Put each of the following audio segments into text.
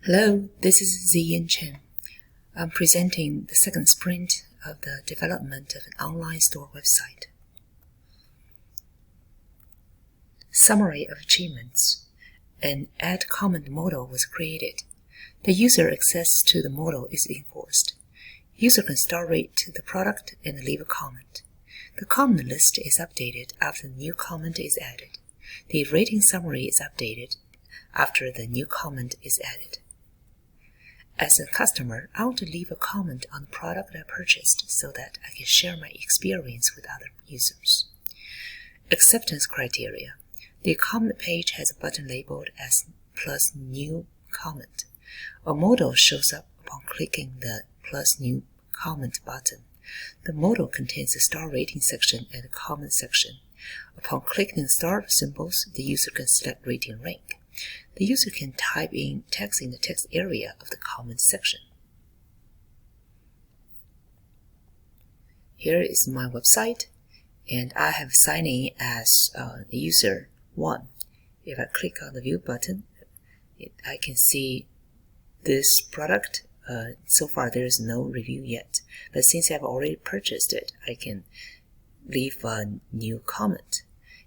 Hello, this is Ziyan Chen. I'm presenting the second sprint of the development of an online store website. Summary of achievements. An add comment modal was created. The user access to the modal is enforced. User can start rate the product and leave a comment. The comment list is updated after the new comment is added. The rating summary is updated after the new comment is added. As a customer, I want to leave a comment on the product I purchased so that I can share my experience with other users. Acceptance criteria. The comment page has a button labeled as plus new comment. A modal shows up upon clicking the plus new comment button. The modal contains a star rating section and a comment section. Upon clicking the star symbols, the user can select rating rank. The user can type in text in the text area of the comment section. Here is my website, and I have signed in as user 1. If I click on the view button, I can see this product. So far there is no review yet, but since I've already purchased it, I can leave a new comment.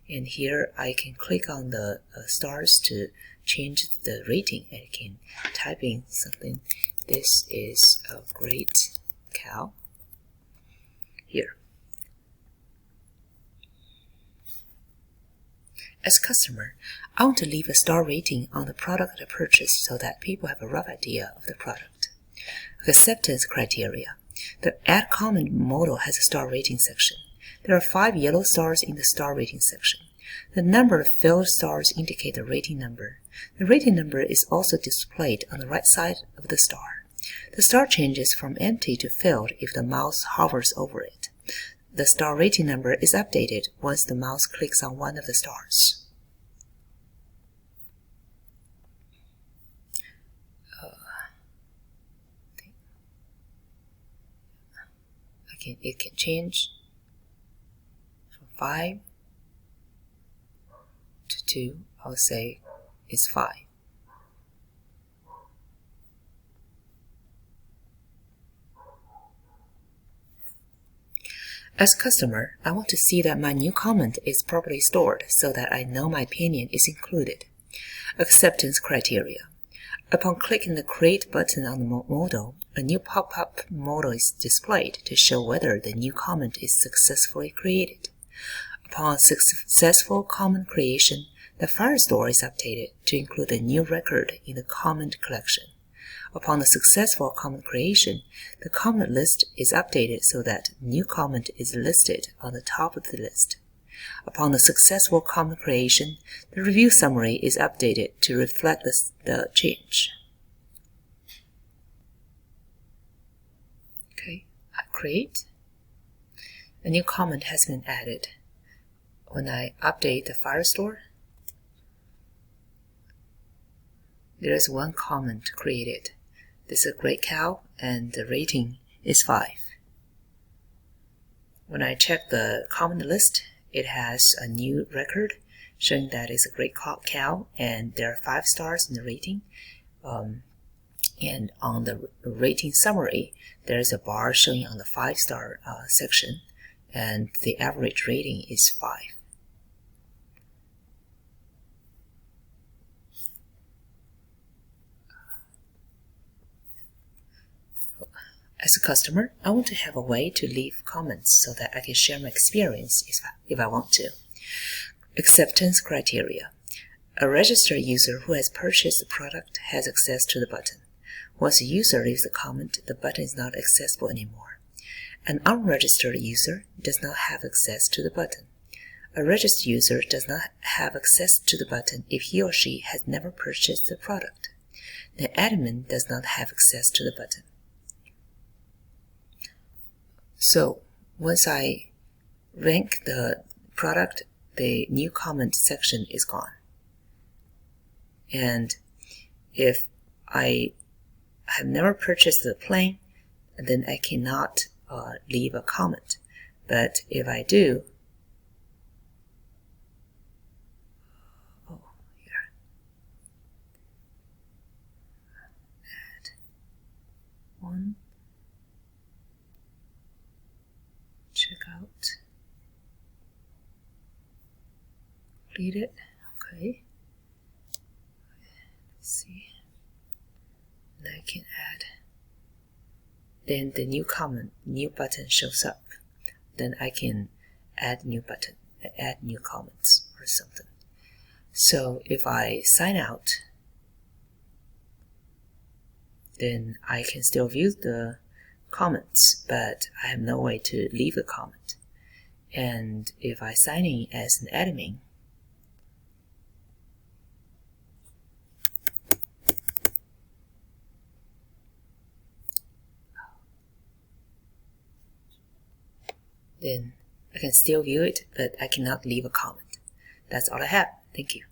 And here I can click on the stars to change the rating, and I can type in something. This is a great cow. Here. As customer, I want to leave a star rating on the product I purchased so that people have a rough idea of the product. Acceptance criteria. The add comment modal has a star rating section. There are 5 yellow stars in the star rating section. The number of filled stars indicate the rating number. The rating number is also displayed on the right side of the star. The star changes from empty to filled if the mouse hovers over it. The star rating number is updated once the mouse clicks on one of the stars. It can change from 5 to 2. I'll say it's 5. As customer, I want to see that my new comment is properly stored so that I know my opinion is included. Acceptance criteria. Upon clicking the Create button on the modal, a new pop-up modal is displayed to show whether the new comment is successfully created. Upon successful comment creation, the Firestore is updated to include a new record in the comment collection. Upon the successful comment creation, the comment list is updated so that new comment is listed on the top of the list. Upon the successful comment creation, the review summary is updated to reflect the change. Okay, I create. A new comment has been added. When I update the Firestore, there is one comment created. This is a great cow, and the rating is 5. When I check the comment list, it has a new record showing that it's a great cow, and there are 5 stars in the rating. And on the rating summary, there is a bar showing on the 5-star section, and the average rating is 5. As a customer, I want to have a way to leave comments so that I can share my experience if I want to. Acceptance criteria. A registered user who has purchased the product has access to the button. Once a user leaves a comment, the button is not accessible anymore. An unregistered user does not have access to the button. A registered user does not have access to the button if he or she has never purchased the product. The admin does not have access to the button. So, once I rank the product, the new comment section is gone. And if I have never purchased the plane, then I cannot leave a comment. But if I do, completed. Okay. Let's see. And I can add. Then the new button shows up. Then I can add new comments or something. So if I sign out, then I can still view the comments, but I have no way to leave a comment. And if I sign in as an admin, then I can still view it, but I cannot leave a comment. That's all I have. Thank you.